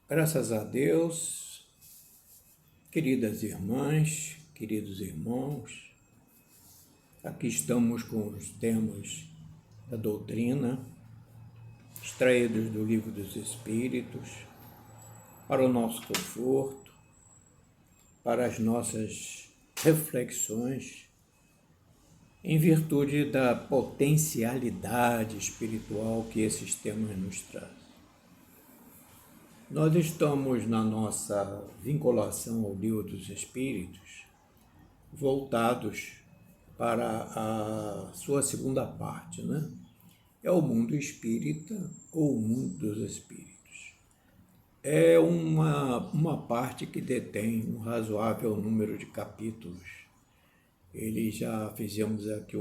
Graças a Deus, queridas irmãs, queridos irmãos, aqui estamos com os temas da doutrina, extraídos do Livro dos Espíritos, para o nosso conforto, para as nossas reflexões, em virtude da potencialidade espiritual que esses temas nos trazem. Nós estamos na nossa vinculação ao Livro dos Espíritos, voltados para a sua segunda parte, né? É o mundo espírita ou o mundo dos espíritos. É uma parte que detém um razoável número de capítulos. Já fizemos aqui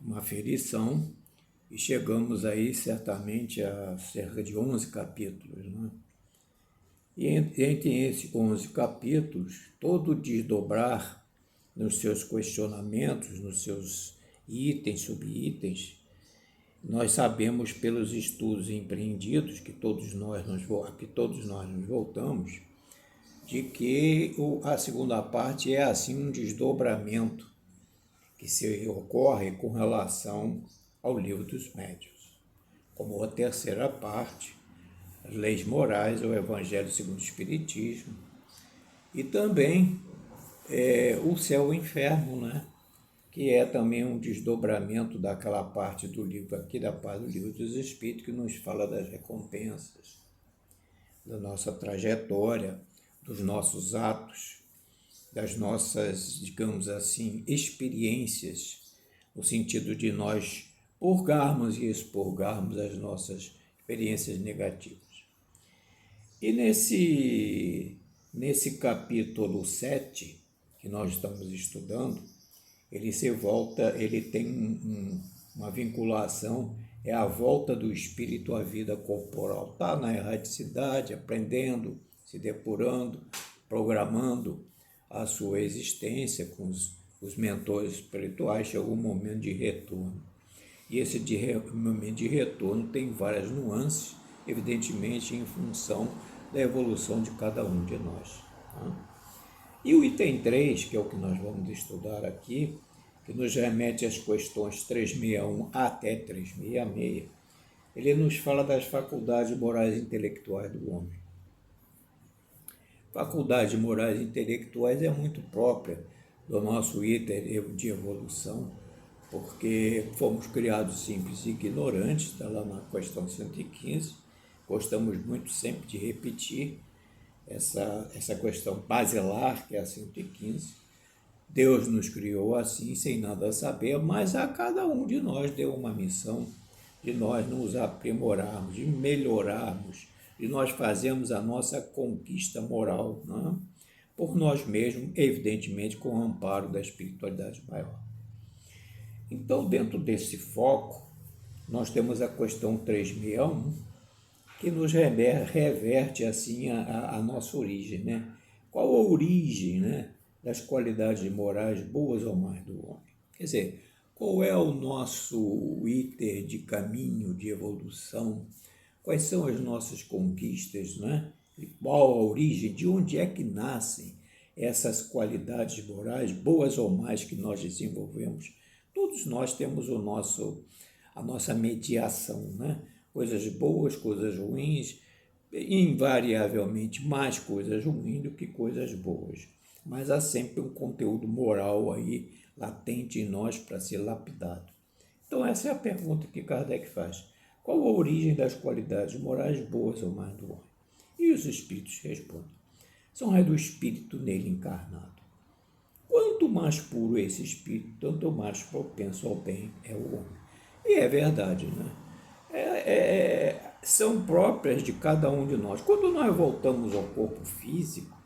uma aferição e chegamos aí certamente a cerca de 11 capítulos, né? E entre esses 11 capítulos, todo desdobrar nos seus questionamentos, nos seus itens, subitens, nós sabemos pelos estudos empreendidos, que todos nós nos voltamos, de que a segunda parte é assim um desdobramento que se ocorre com relação ao Livro dos Médiuns, como a terceira parte, as leis morais, o Evangelho segundo o Espiritismo, e também o céu e o inferno, né? Que é também um desdobramento daquela parte do livro aqui, da parte do Livro dos Espíritos, que nos fala das recompensas, da nossa trajetória, dos nossos atos, das nossas, digamos assim, experiências, no sentido de nós purgarmos e expurgarmos as nossas experiências negativas. E nesse capítulo 7, que nós estamos estudando, ele tem uma vinculação, é a volta do espírito à vida corporal. Está na erraticidade, aprendendo, se depurando, programando a sua existência com os mentores espirituais, chegou um momento de retorno. E esse momento de retorno tem várias nuances, evidentemente em função da evolução de cada um de nós. Tá? E o item 3, que é o que nós vamos estudar aqui, que nos remete às questões 361 até 366, ele nos fala das faculdades morais e intelectuais do homem. Faculdades morais e intelectuais é muito própria do nosso item de evolução, porque fomos criados simples e ignorantes, está lá na questão 115, gostamos muito sempre de repetir essa questão basilar, que é a 115. Deus nos criou assim, sem nada saber, mas a cada um de nós deu uma missão de nós nos aprimorarmos, de melhorarmos, de nós fazermos a nossa conquista moral, né? Por nós mesmos, evidentemente com o amparo da espiritualidade maior. Então, dentro desse foco, nós temos a questão 361, que nos reverte assim a nossa origem, né? Qual a origem, né, das qualidades morais boas ou mais do homem? Quer dizer, qual é o nosso iter de caminho de evolução? Quais são as nossas conquistas, né? E qual a origem? De onde é que nascem essas qualidades morais boas ou mais que nós desenvolvemos? Todos nós temos a nossa mediação, né? Coisas boas, coisas ruins, invariavelmente mais coisas ruins do que coisas boas. Mas há sempre um conteúdo moral aí latente em nós para ser lapidado. Então essa é a pergunta que Kardec faz. Qual a origem das qualidades morais boas ou mais do homem? E os espíritos respondem. São as do espírito nele encarnado. Quanto mais puro é esse espírito, tanto mais propenso ao bem é o homem. E é verdade, né? São próprias de cada um de nós. Quando nós voltamos ao corpo físico,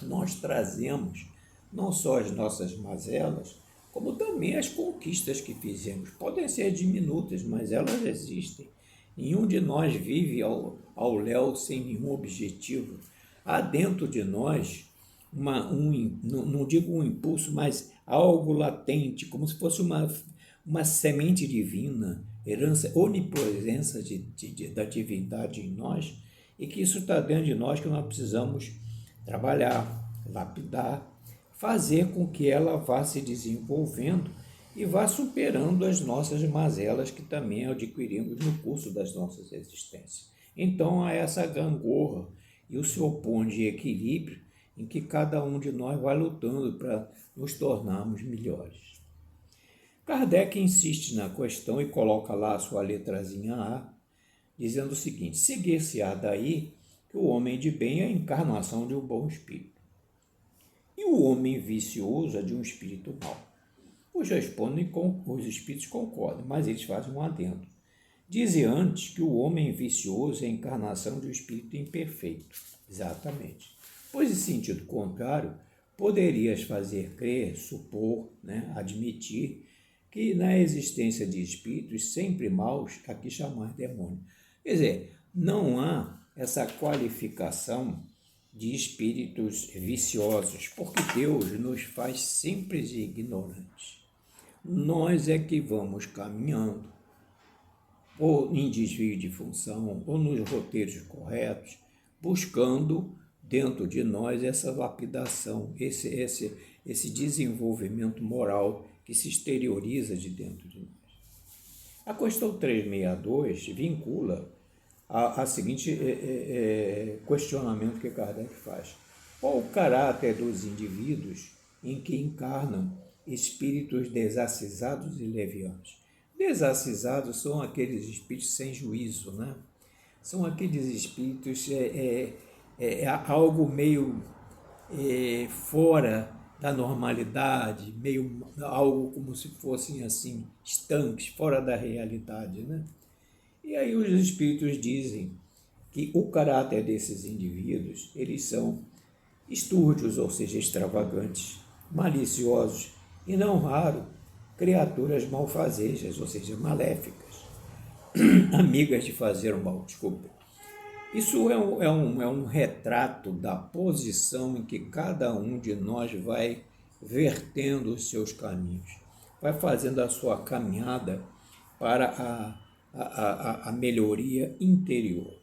nós trazemos não só as nossas mazelas, como também as conquistas que fizemos. Podem ser diminutas, mas elas existem. Nenhum de nós vive ao léu sem nenhum objetivo. Há dentro de nós, não digo um impulso, mas algo latente, como se fosse uma semente divina, herança, onipresença da divindade em nós, e que isso está dentro de nós, que nós precisamos trabalhar, lapidar, fazer com que ela vá se desenvolvendo e vá superando as nossas mazelas que também adquirimos no curso das nossas existências. Então, há essa gangorra e o seu ponto de equilíbrio em que cada um de nós vai lutando para nos tornarmos melhores. Kardec insiste na questão e coloca lá a sua letrazinha A, dizendo o seguinte: seguir-se-á daí que o homem de bem é a encarnação de um bom espírito, e o homem vicioso é de um espírito mau. Os espíritos concordam, mas eles fazem um adendo. Dizem antes que o homem vicioso é a encarnação de um espírito imperfeito. Exatamente. Pois, em sentido contrário, poderias fazer crer, supor, admitir que na existência de espíritos sempre maus, aqui chamar demônio. Quer dizer, não há essa qualificação de espíritos viciosos, porque Deus nos faz simples e ignorantes. Nós é que vamos caminhando, ou em desvio de função, ou nos roteiros corretos, buscando dentro de nós essa lapidação, esse desenvolvimento moral que se exterioriza de dentro de nós. A questão 362 vincula a seguinte questionamento que Kardec faz. Qual o caráter dos indivíduos em que encarnam espíritos desacisados e levianos? Desacisados são aqueles espíritos sem juízo, São aqueles espíritos, algo meio fora da normalidade, meio algo como se fossem assim, estanques, fora da realidade, E aí os espíritos dizem que o caráter desses indivíduos, eles são estúrdios, ou seja, extravagantes, maliciosos e, não raro, criaturas malfazejas, ou seja, maléficas, amigas de fazer o mal, desculpa. Isso é um retrato da posição em que cada um de nós vai vertendo os seus caminhos, vai fazendo a sua caminhada para a melhoria interior.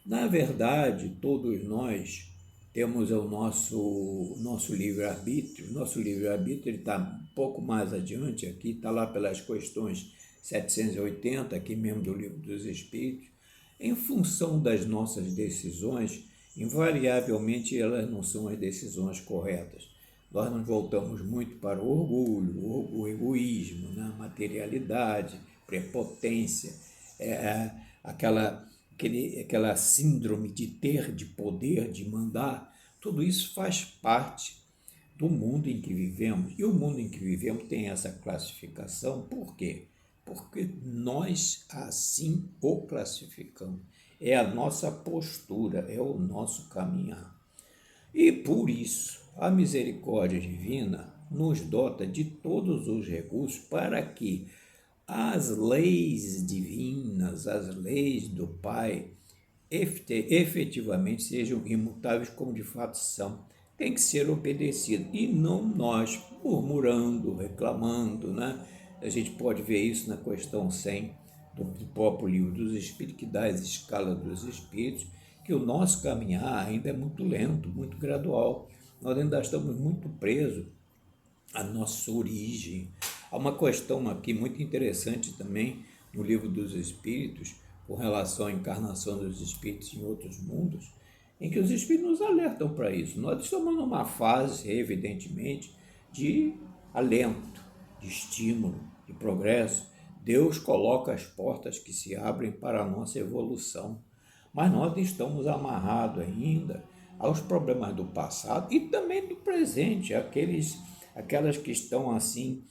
Na verdade, todos nós temos o nosso livre-arbítrio. Nosso livre-arbítrio está um pouco mais adiante aqui, está lá pelas questões 780, aqui mesmo do Livro dos Espíritos. Em função das nossas decisões, invariavelmente elas não são as decisões corretas. Nós nos voltamos muito para o orgulho, o egoísmo, a materialidade, prepotência, aquela síndrome de ter, de poder, de mandar. Tudo isso faz parte do mundo em que vivemos. E o mundo em que vivemos tem essa classificação. Por quê? Porque nós assim o classificamos. É a nossa postura, é o nosso caminhar. E por isso, a misericórdia divina nos dota de todos os recursos para que as leis divinas, as leis do Pai, efetivamente sejam imutáveis como de fato são. Tem que ser obedecido, e não nós murmurando, reclamando, A gente pode ver isso na questão 100 do próprio Livro dos Espíritos, que dá as escalas dos Espíritos, que o nosso caminhar ainda é muito lento, muito gradual. Nós ainda estamos muito presos à nossa origem. Há uma questão aqui muito interessante também no Livro dos Espíritos, com relação à encarnação dos espíritos em outros mundos, em que os espíritos nos alertam para isso. Nós estamos numa fase, evidentemente, de alento, de estímulo, de progresso. Deus coloca as portas que se abrem para a nossa evolução, mas nós estamos amarrados ainda aos problemas do passado e também do presente, aquelas que estão assim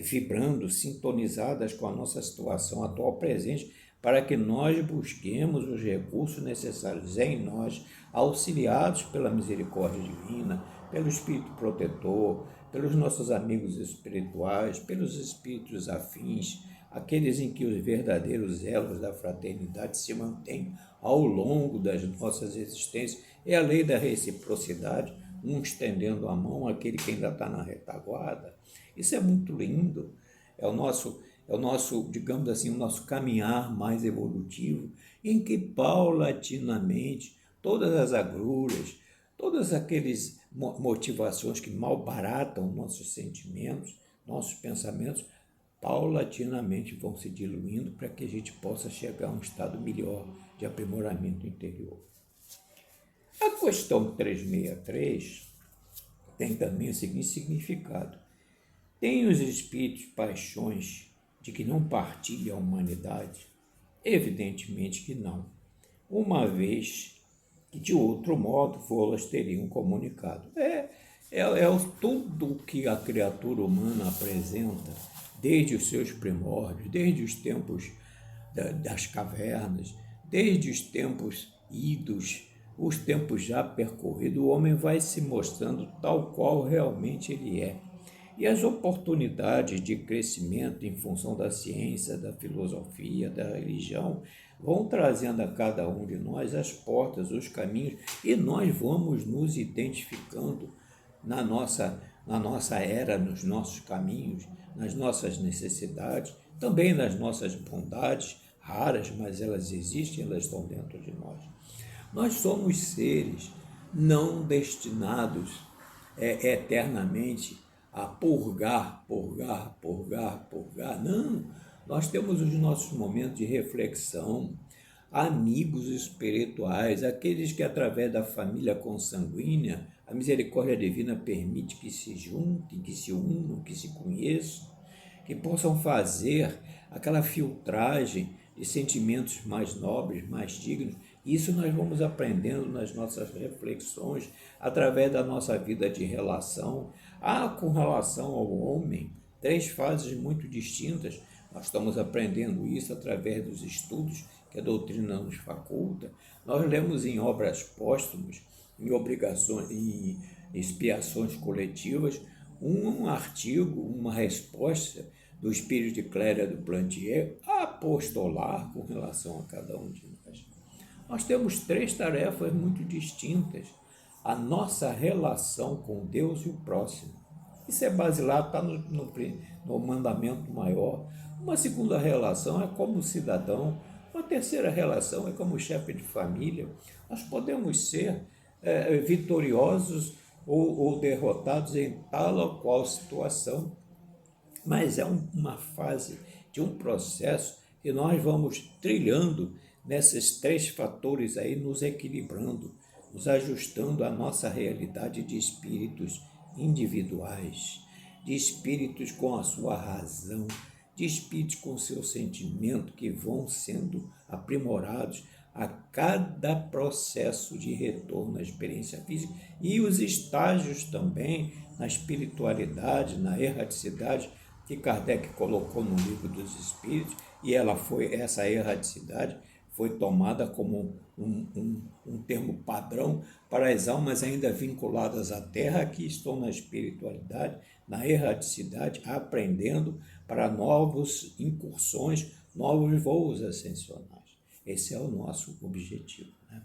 vibrando, sintonizadas com a nossa situação atual presente, para que nós busquemos os recursos necessários em nós, auxiliados pela misericórdia divina, pelo Espírito protetor, pelos nossos amigos espirituais, pelos espíritos afins, aqueles em que os verdadeiros elos da fraternidade se mantêm ao longo das nossas existências. É a lei da reciprocidade, um estendendo a mão àquele que ainda está na retaguarda. Isso é muito lindo. é o nosso, digamos assim, o nosso caminhar mais evolutivo, em que paulatinamente todas as agruras, todas aquelas motivações que malbaratam nossos sentimentos, nossos pensamentos, paulatinamente vão se diluindo para que a gente possa chegar a um estado melhor de aprimoramento interior. A questão 363 tem também o seguinte significado. Tem os espíritos paixões de que não partilha a humanidade? Evidentemente que não, uma vez que de outro modo vô-las teriam comunicado. Tudo que a criatura humana apresenta, desde os seus primórdios, desde os tempos das cavernas, desde os tempos idos, os tempos já percorridos, o homem vai se mostrando tal qual realmente ele é. E as oportunidades de crescimento em função da ciência, da filosofia, da religião, vão trazendo a cada um de nós as portas, os caminhos, e nós vamos nos identificando na nossa era, nos nossos caminhos, nas nossas necessidades, também nas nossas bondades, raras, mas elas existem, elas estão dentro de nós. Nós somos seres não destinados eternamente a purgar. Não, nós temos os nossos momentos de reflexão, amigos espirituais, aqueles que através da família consanguínea, a misericórdia divina permite que se juntem, que se unam, que se conheçam, que possam fazer aquela filtragem de sentimentos mais nobres, mais dignos. Isso nós vamos aprendendo nas nossas reflexões, através da nossa vida de relação. Com relação ao homem, 3 fases muito distintas. Nós estamos aprendendo isso através dos estudos que a doutrina nos faculta. Nós lemos em obras póstumas, em obrigações, em expiações coletivas, um artigo, uma resposta do espírito de Clélia do Plantier apostolar com relação a cada um de nós. Nós temos 3 tarefas muito distintas. A nossa relação com Deus e o próximo. Isso é basilar, está no mandamento maior. Uma segunda relação é como cidadão. Uma terceira relação é como chefe de família. Nós podemos ser vitoriosos ou derrotados em tal ou qual situação, mas é uma fase de um processo que nós vamos trilhando nesses 3 fatores aí, nos equilibrando, nos ajustando à nossa realidade de espíritos individuais, de espíritos com a sua razão, de espíritos com seu sentimento, que vão sendo aprimorados a cada processo de retorno à experiência física, e os estágios também na espiritualidade, na erraticidade, que Kardec colocou no Livro dos Espíritos, e essa erraticidade foi tomada como um termo padrão para as almas ainda vinculadas à Terra, que estão na espiritualidade, na erraticidade, aprendendo para novas incursões, novos voos ascensionais. Esse é o nosso objetivo, né?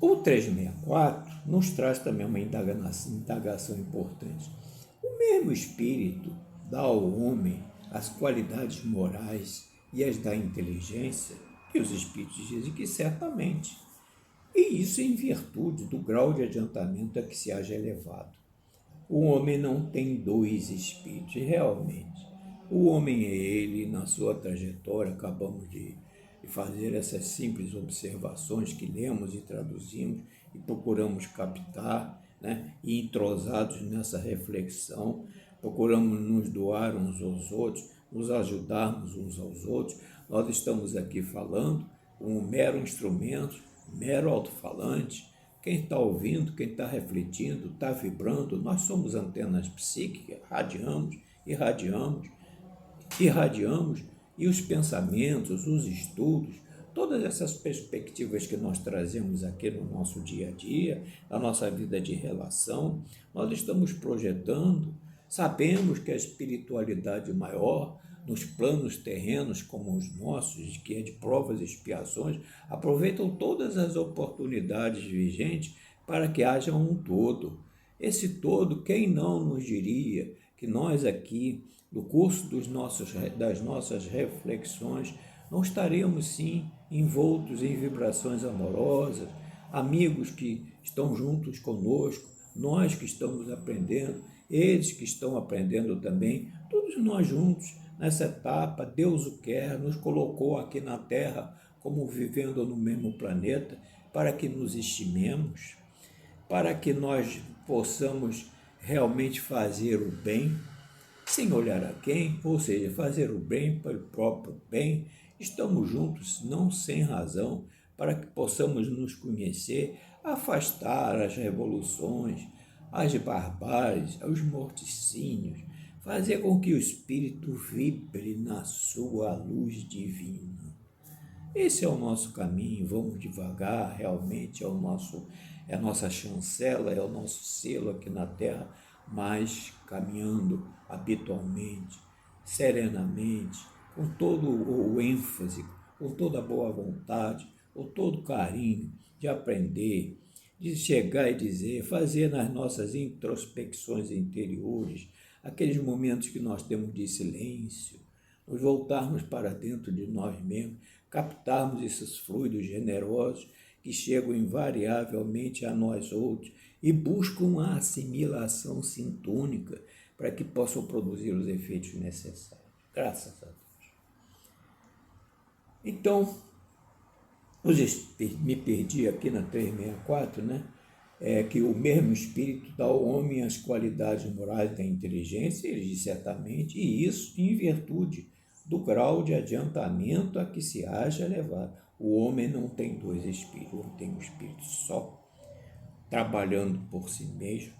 O 364 nos traz também uma indagação importante. O mesmo Espírito dá ao homem as qualidades morais e as da inteligência, que os Espíritos dizem que certamente. E isso em virtude do grau de adiantamento a que se haja elevado. O homem não tem 2 espíritos, realmente. O homem é ele, na sua trajetória, acabamos de fazer essas simples observações que lemos e traduzimos e procuramos captar, né? E entrosados nessa reflexão, procuramos nos doar uns aos outros, nos ajudarmos uns aos outros. Nós estamos aqui falando com um mero instrumento, mero alto-falante. Quem está ouvindo, quem está refletindo, está vibrando, nós somos antenas psíquicas, irradiamos, e os pensamentos, os estudos, todas essas perspectivas que nós trazemos aqui no nosso dia a dia, na nossa vida de relação, nós estamos projetando. Sabemos que a espiritualidade maior, nos planos terrenos como os nossos, que é de provas e expiações, aproveitam todas as oportunidades vigentes para que haja um todo. Esse todo, quem não nos diria que nós aqui, no curso das nossas reflexões, não estaremos sim envoltos em vibrações amorosas, amigos que estão juntos conosco, nós que estamos aprendendo, eles que estão aprendendo também, todos nós juntos nessa etapa. Deus o quer, nos colocou aqui na Terra como vivendo no mesmo planeta, para que nos estimemos, para que nós possamos realmente fazer o bem, sem olhar a quem, ou seja, fazer o bem para o próprio bem. Estamos juntos, não sem razão, para que possamos nos conhecer, afastar as revoluções, as barbáries, os morticínios, fazer com que o espírito vibre na sua luz divina. Esse é o nosso caminho, vamos devagar, realmente é a nossa chancela, é o nosso selo aqui na Terra, mas caminhando habitualmente, serenamente, com todo o ênfase, com toda a boa vontade, com todo o carinho de aprender, de chegar e dizer, fazer nas nossas introspecções interiores, aqueles momentos que nós temos de silêncio, nos voltarmos para dentro de nós mesmos, captarmos esses fluidos generosos que chegam invariavelmente a nós outros e buscam a assimilação sintônica para que possam produzir os efeitos necessários. Graças a Deus. Então, me perdi aqui na 364, né? É que o mesmo Espírito dá ao homem as qualidades morais da inteligência, ele diz certamente, e isso em virtude do grau de adiantamento a que se haja levado. O homem não tem dois espíritos, o homem tem um espírito só, trabalhando por si mesmo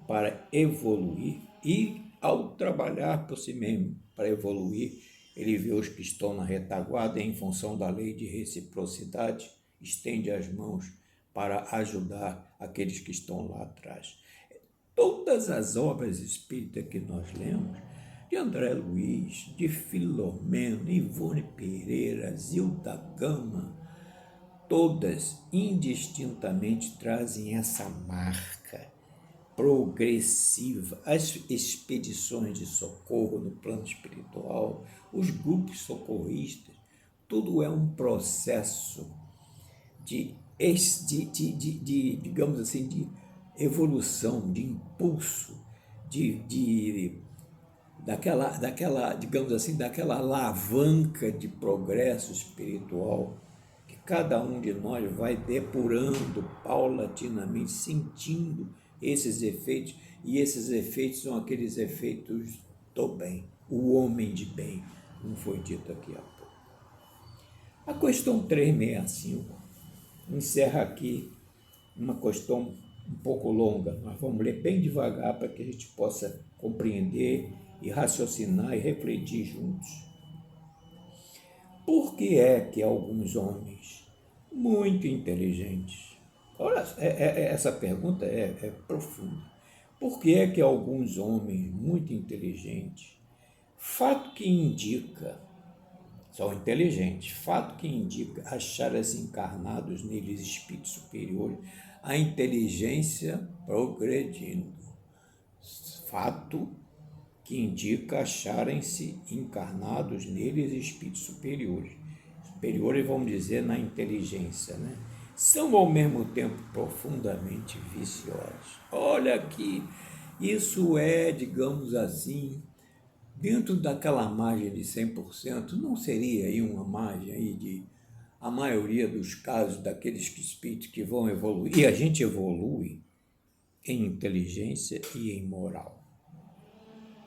para evoluir, e ao trabalhar por si mesmo para evoluir, ele vê os que estão na retaguarda em função da lei de reciprocidade, estende as mãos para ajudar aqueles que estão lá atrás. Todas as obras espíritas que nós lemos, de André Luiz, de Filomeno, Ivone Pereira, Zilda Gama, todas indistintamente trazem essa marca progressiva. As expedições de socorro no plano espiritual, os grupos socorristas, tudo é um processo digamos assim, de evolução, de impulso, digamos assim, daquela alavanca de progresso espiritual que cada um de nós vai depurando paulatinamente, sentindo esses efeitos, e esses efeitos são aqueles efeitos do bem, o homem de bem, como foi dito aqui há pouco. A questão 365 encerra aqui uma questão um pouco longa, mas vamos ler bem devagar para que a gente possa compreender e raciocinar e refletir juntos. Por que é que alguns homens muito inteligentes, olha, essa pergunta é profunda, por que é que alguns homens muito inteligentes, fato que indica, são inteligentes, fato que indica acharem-se encarnados neles espíritos superiores, a inteligência progredindo, fato que indica acharem-se encarnados neles espíritos superiores. Superiores, vamos dizer, na inteligência, né? São ao mesmo tempo profundamente viciosos. Olha aqui, isso é, digamos assim, dentro daquela margem de 100%, não seria aí uma margem aí de, a maioria dos casos, daqueles espíritos que vão evoluir, e a gente evolui em inteligência e em moral.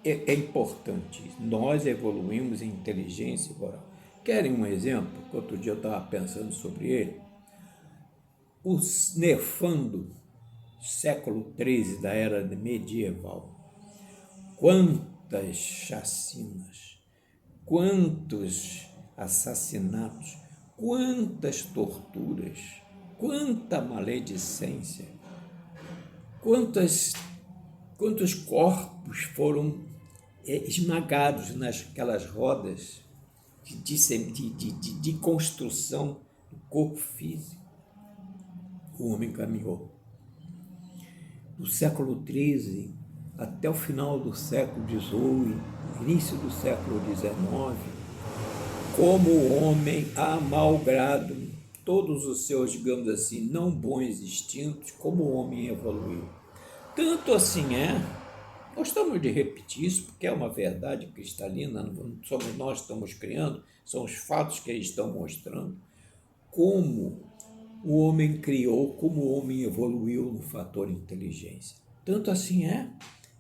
É importante, nós evoluímos em inteligência e moral. Querem um exemplo? Outro dia eu estava pensando sobre ele. O Nefando, século XIII da era medieval. Quantas chacinas, quantos assassinatos, quantas torturas, quanta maledicência, quantos corpos foram esmagados naquelas rodas de construção do corpo físico. O homem caminhou. No século XIII, até o final do século XVIII, início do século XIX, como o homem ha malgrado todos os seus, digamos assim, não bons instintos, como o homem evoluiu. Tanto assim gostamos de repetir isso porque é uma verdade cristalina, não somos nós que estamos criando, são os fatos que eles estão mostrando, como o homem criou, como o homem evoluiu no fator inteligência. Tanto assim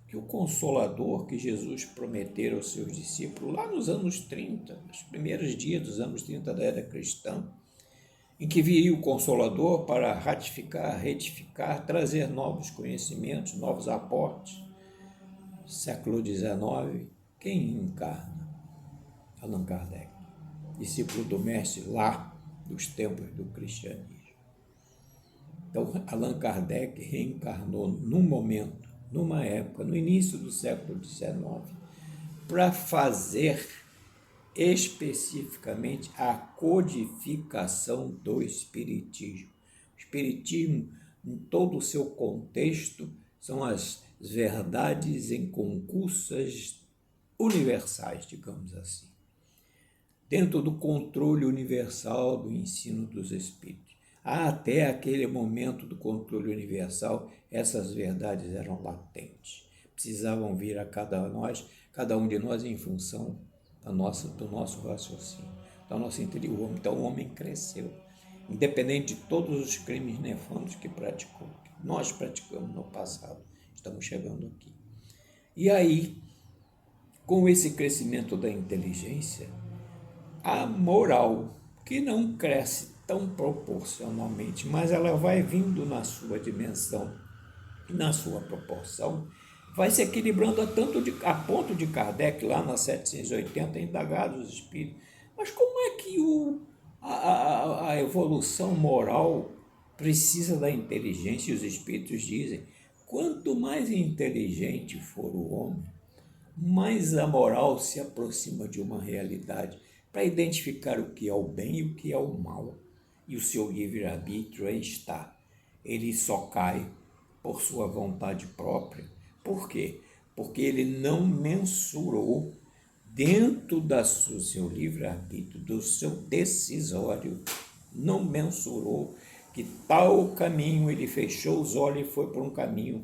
que o Consolador que Jesus prometeu aos seus discípulos lá nos anos 30, nos primeiros dias dos anos 30 da era cristã, em que viria o Consolador para ratificar, retificar, trazer novos conhecimentos, novos aportes. Século XIX, quem encarna? Allan Kardec, discípulo do mestre lá dos tempos do cristianismo. Então, Allan Kardec reencarnou num momento, numa época, no início do século XIX, para fazer especificamente a codificação do Espiritismo. O Espiritismo, em todo o seu contexto, são as verdades inconcussas universais, digamos assim, dentro do controle universal do ensino dos Espíritos. Até aquele momento do controle universal, essas verdades eram latentes. Precisavam vir a cada um de nós em função do nosso raciocínio, da nossa interior. Então o homem cresceu, independente de todos os crimes nefandos que praticou, que nós praticamos no passado, estamos chegando aqui. E aí, com esse crescimento da inteligência, a moral, que não cresce tão proporcionalmente, mas ela vai vindo na sua dimensão, na sua proporção, vai se equilibrando a ponto de Kardec, lá na 780, indagar os espíritos. Mas como é que a evolução moral precisa da inteligência? E os espíritos dizem, quanto mais inteligente for o homem, mais a moral se aproxima de uma realidade para identificar o que é o bem e o que é o mal. E o seu livre-arbítrio aí está. Ele só cai por sua vontade própria. Por quê? Porque ele não mensurou, dentro do seu livre-arbítrio, do seu decisório, não mensurou que tal caminho, ele fechou os olhos e foi por um caminho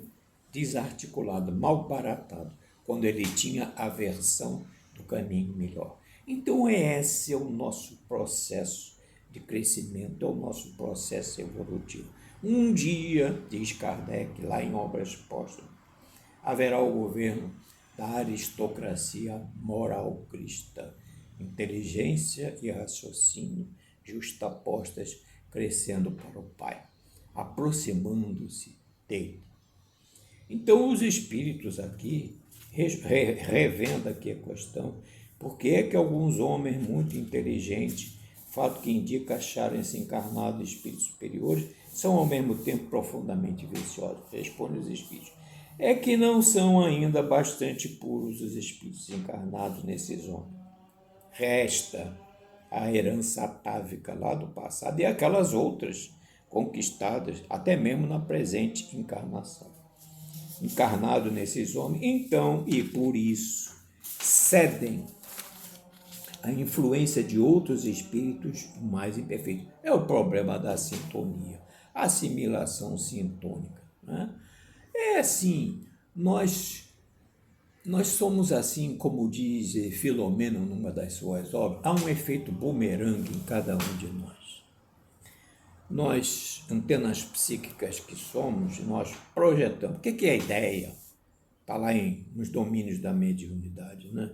desarticulado, mal baratado, quando ele tinha aversão do caminho melhor. Então esse é o nosso processo de crescimento, é o nosso processo evolutivo. Um dia, diz Kardec, lá em Obras Póstumas, haverá o governo da aristocracia moral cristã, inteligência e raciocínio justapostas crescendo para o Pai, aproximando-se dele. Então os espíritos aqui, revendo aqui a questão, por que é que alguns homens muito inteligentes, fato que indica acharem-se encarnados de espíritos superiores, são ao mesmo tempo profundamente viciosos? Responde os espíritos. É que não são ainda bastante puros os espíritos encarnados nesses homens. Resta a herança atávica lá do passado e aquelas outras conquistadas até mesmo na presente encarnação. Encarnado nesses homens, então, e por isso, cedem à influência de outros espíritos mais imperfeitos. É o problema da sintonia, assimilação sintônica, né? É assim, nós somos assim, como diz Filomeno numa das suas obras, há um efeito bumerangue em cada um de nós. Nós, antenas psíquicas que somos, nós projetamos. O que é a ideia? Está lá nos domínios da mediunidade, né?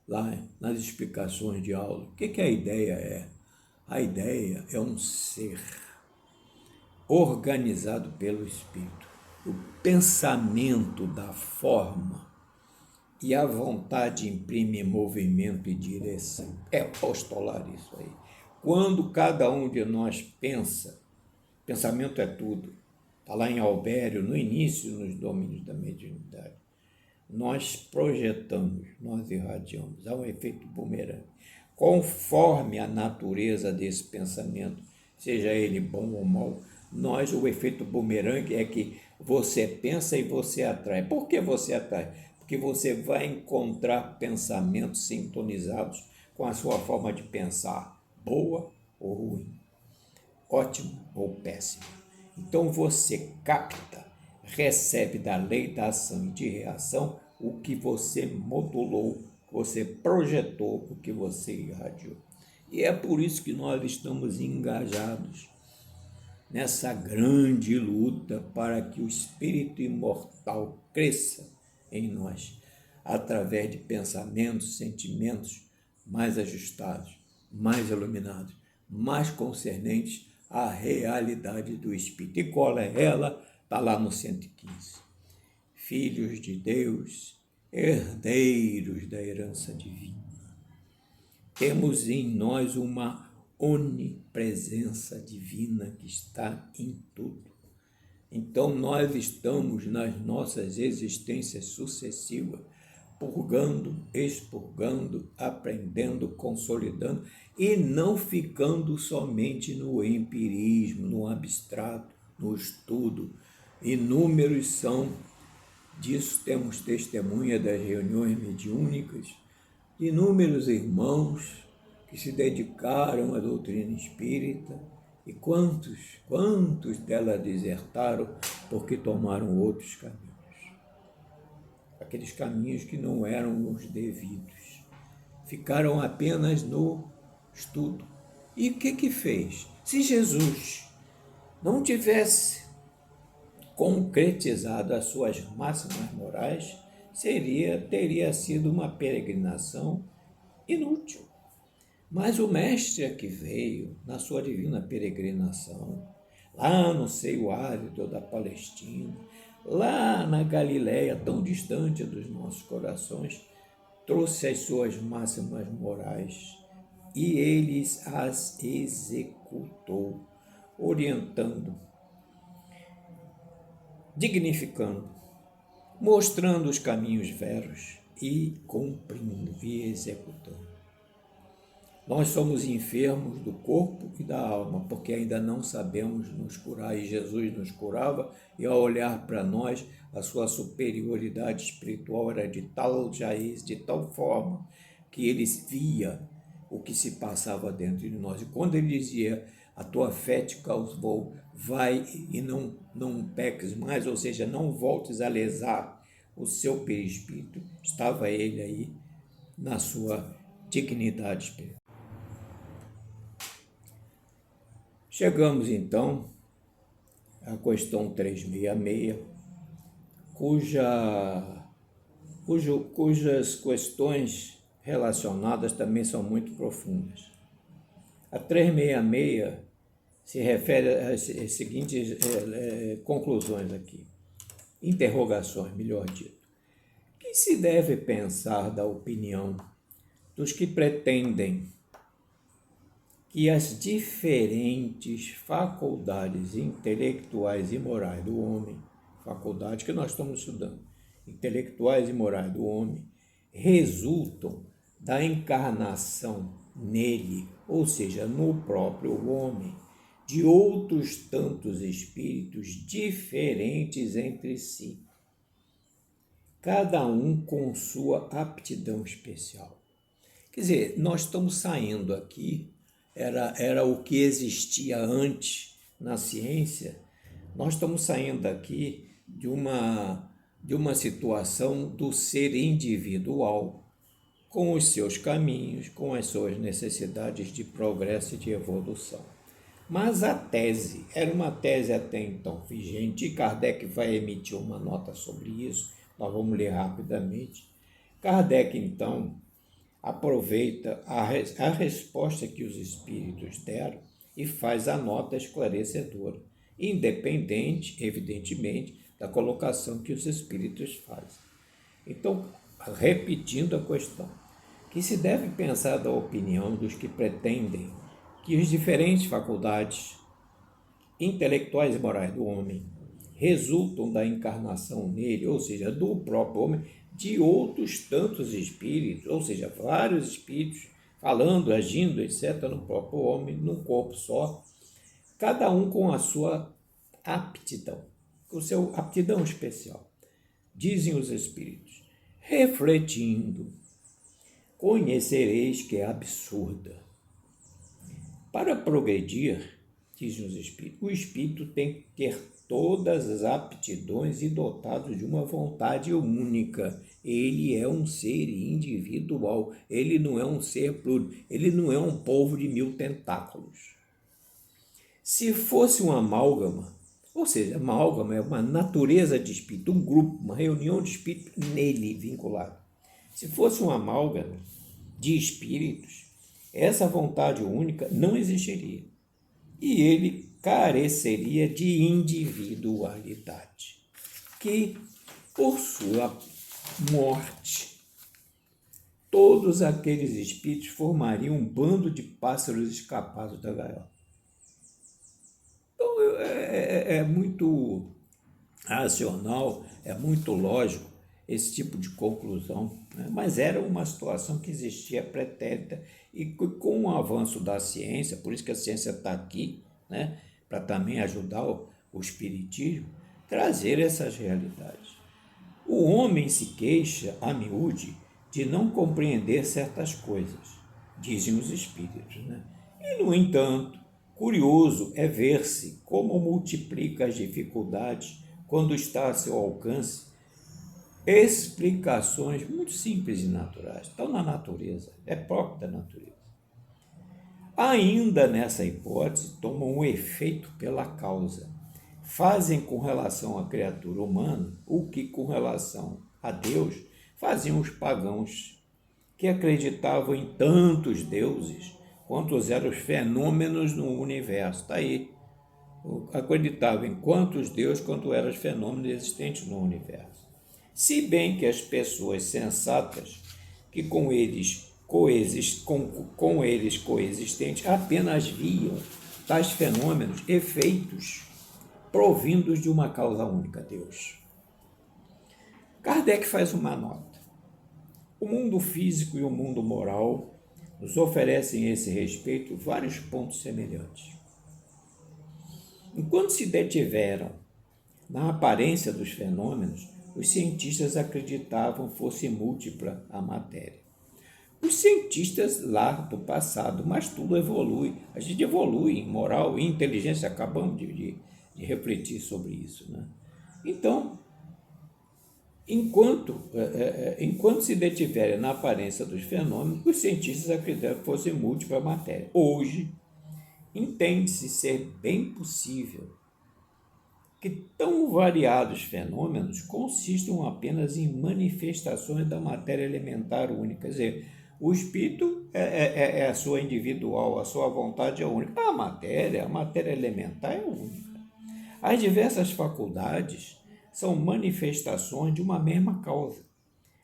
Lá nas explicações de aula. O que a ideia é? A ideia é um ser organizado pelo Espírito. O pensamento da forma e a vontade imprime movimento e direção. É postular isso aí. Quando cada um de nós pensa, pensamento é tudo. Está lá em Albério, no início, nos domínios da mediunidade. Nós projetamos, nós irradiamos. Há um efeito bumerangue. Conforme a natureza desse pensamento, seja ele bom ou mau, o efeito bumerangue é que Você pensa e você atrai. Por que você atrai? Porque você vai encontrar pensamentos sintonizados com a sua forma de pensar, boa ou ruim, ótimo ou péssimo. Então você capta, recebe da lei da ação e de reação o que você modulou, você projetou, o que você irradiou. E é por isso que nós estamos engajados nessa grande luta para que o espírito imortal cresça em nós, através de pensamentos, sentimentos mais ajustados, mais iluminados, mais concernentes à realidade do espírito. E qual é ela? Está lá no 115. Filhos de Deus, herdeiros da herança divina. Temos em nós uma onipresença divina que está em tudo. Então, nós estamos nas nossas existências sucessivas, purgando, expurgando, aprendendo, consolidando e não ficando somente no empirismo, no abstrato, no estudo. Inúmeros são, disso temos testemunha das reuniões mediúnicas, de inúmeros irmãos que se dedicaram à doutrina espírita, e quantos dela desertaram porque tomaram outros caminhos. Aqueles caminhos que não eram os devidos. Ficaram apenas no estudo. E o que fez? Se Jesus não tivesse concretizado as suas máximas morais, teria sido uma peregrinação inútil. Mas o mestre que veio na sua divina peregrinação, lá no seio árido da Palestina, lá na Galileia, tão distante dos nossos corações, trouxe as suas máximas morais e ele as executou, orientando, dignificando, mostrando os caminhos veros e cumprindo e executando. Nós somos enfermos do corpo e da alma, porque ainda não sabemos nos curar, e Jesus nos curava, e ao olhar para nós, a sua superioridade espiritual era de tal raiz, de tal forma, que ele via o que se passava dentro de nós. E quando ele dizia, a tua fé te causou, vai e não peques mais, ou seja, não voltes a lesar o seu perispírito, estava ele aí na sua dignidade espiritual. Chegamos então à questão 366, cujas questões relacionadas também são muito profundas. A 366 se refere às seguintes conclusões aqui, interrogações, melhor dito. O que se deve pensar da opinião dos que pretendem que as diferentes faculdades intelectuais e morais do homem, faculdades que nós estamos estudando, intelectuais e morais do homem, resultam da encarnação nele, ou seja, no próprio homem, de outros tantos espíritos diferentes entre si, cada um com sua aptidão especial. Quer dizer, nós estamos saindo aqui, era o que existia antes na ciência, nós estamos saindo aqui de uma situação do ser individual, com os seus caminhos, com as suas necessidades de progresso e de evolução. Mas a tese, era uma tese até então vigente, e Kardec vai emitir uma nota sobre isso, nós vamos ler rapidamente. Kardec, então, aproveita a resposta que os espíritos deram e faz a nota esclarecedora, independente, evidentemente, da colocação que os espíritos fazem. Então, repetindo a questão, que se deve pensar da opinião dos que pretendem que as diferentes faculdades intelectuais e morais do homem resultam da encarnação nele, ou seja, do próprio homem, de outros tantos espíritos, ou seja, vários espíritos falando, agindo, etc., no próprio homem, num corpo só, cada um com a sua aptidão. o seu aptidão especial. Dizem os espíritos, refletindo, conhecereis que é absurda. Para progredir, dizem os espíritos, o espírito tem que ter todas as aptidões e dotado de uma vontade única. Ele é um ser individual, ele não é um ser pluro, ele não é um polvo de 1000 tentáculos. Se fosse uma amálgama, ou seja, amálgama é uma natureza de espírito, um grupo, uma reunião de espíritos nele vinculado. Se fosse uma amálgama de espíritos, essa vontade única não existiria. E ele careceria de individualidade, que, por sua morte, todos aqueles espíritos formariam um bando de pássaros escapados da gaiola. Então, é muito racional, é muito lógico esse tipo de conclusão, né? Mas era uma situação que existia pretérita e com o avanço da ciência, por isso que a ciência está aqui, né? Para também ajudar o espiritismo, trazer essas realidades. O homem se queixa, a miúde, de não compreender certas coisas, dizem os espíritos, né? E, no entanto, curioso é ver-se como multiplica as dificuldades quando está a seu alcance explicações muito simples e naturais. Estão na natureza, é próprio da natureza. Ainda nessa hipótese, tomam o efeito pela causa. Fazem com relação à criatura humana o que com relação a Deus faziam os pagãos, que acreditavam em tantos deuses quantos eram os fenômenos no universo. Está aí. Acreditavam em quantos deuses quanto eram os fenômenos existentes no universo. Se bem que as pessoas sensatas, que com eles coexistentes, apenas viam tais fenômenos, efeitos, provindos de uma causa única, Deus. Kardec faz uma nota. O mundo físico e o mundo moral nos oferecem a esse respeito vários pontos semelhantes. Enquanto se detiveram na aparência dos fenômenos, os cientistas acreditavam fosse múltipla a matéria. Os cientistas lá do passado, mas tudo evolui. A gente evolui em moral e inteligência, acabamos de refletir sobre isso, né? Então, enquanto se detiverem na aparência dos fenômenos, os cientistas acreditavam que fosse múltipla a matéria. Hoje, entende-se ser bem possível que tão variados fenômenos consistam apenas em manifestações da matéria elementar única. Quer dizer, o espírito é a sua individual, a sua vontade é única. A matéria elementar é única. As diversas faculdades são manifestações de uma mesma causa,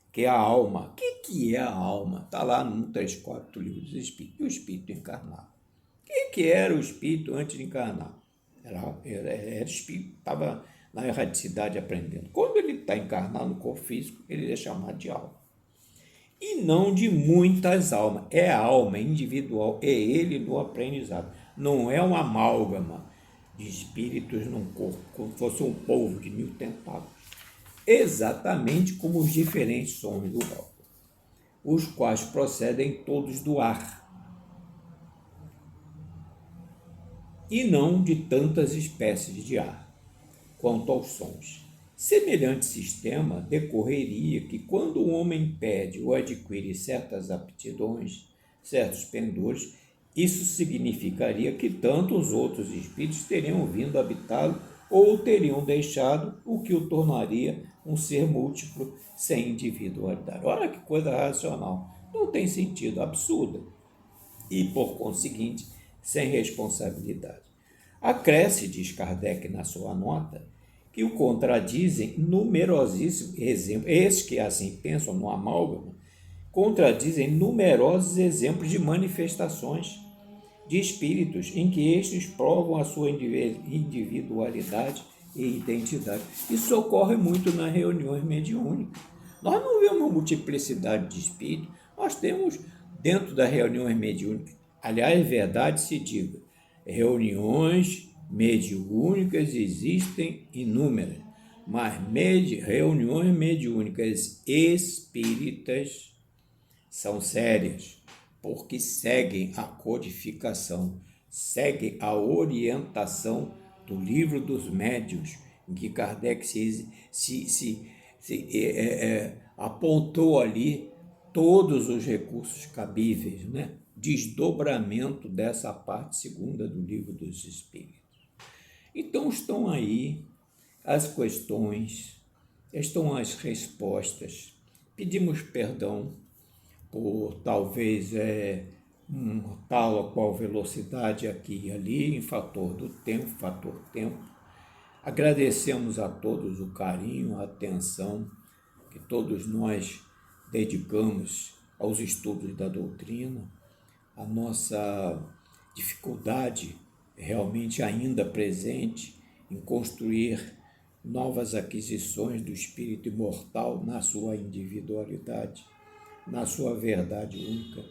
que é a alma. O que é a alma? Está lá no 134 do Livro dos Espíritos. O espírito encarnado. O que era o espírito antes de encarnar? Era espírito, estava na erraticidade aprendendo. Quando ele está encarnado no corpo físico, ele é chamado de alma. E não de muitas almas. É a alma individual, é ele no aprendizado. Não é uma amálgama de espíritos num corpo, como se fosse um polvo de 1000 tentáculos. Exatamente como os diferentes sons do álcool, os quais procedem todos do ar, e não de tantas espécies de ar, quanto aos sons. Semelhante sistema decorreria que, quando o homem pede ou adquire certas aptidões, certos pendores, isso significaria que tanto os outros espíritos teriam vindo habitá-lo ou teriam deixado, o que o tornaria um ser múltiplo sem individualidade. Olha que coisa racional. Não tem sentido, absurda. E, por conseguinte, sem responsabilidade. Acresce, diz Kardec na sua nota, que o contradizem numerosíssimos exemplos, esses que assim pensam no amálgama, contradizem numerosos exemplos de manifestações de espíritos em que estes provam a sua individualidade e identidade. Isso ocorre muito nas reuniões mediúnicas. Nós não vemos uma multiplicidade de espíritos, nós temos dentro das reuniões mediúnicas, aliás, verdade se diga, reuniões mediúnicas existem inúmeras, mas reuniões mediúnicas espíritas são sérias, porque seguem a codificação, seguem a orientação do Livro dos Médiuns, em que Kardec apontou ali todos os recursos cabíveis, né? Desdobramento dessa parte segunda do Livro dos Espíritos. Então estão aí as questões, estão as respostas. Pedimos perdão por talvez tal ou qual velocidade aqui e ali, em fator tempo. Agradecemos a todos o carinho, a atenção que todos nós dedicamos aos estudos da doutrina. A nossa dificuldade realmente ainda presente em construir novas aquisições do espírito imortal na sua individualidade, na sua verdade única,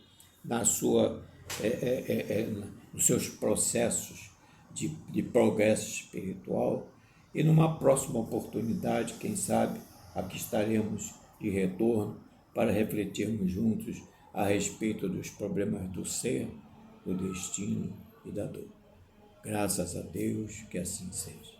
nos seus processos de progresso espiritual. E numa próxima oportunidade, quem sabe, aqui estaremos de retorno para refletirmos juntos a respeito dos problemas do ser, do destino e da dor. Graças a Deus, que assim seja.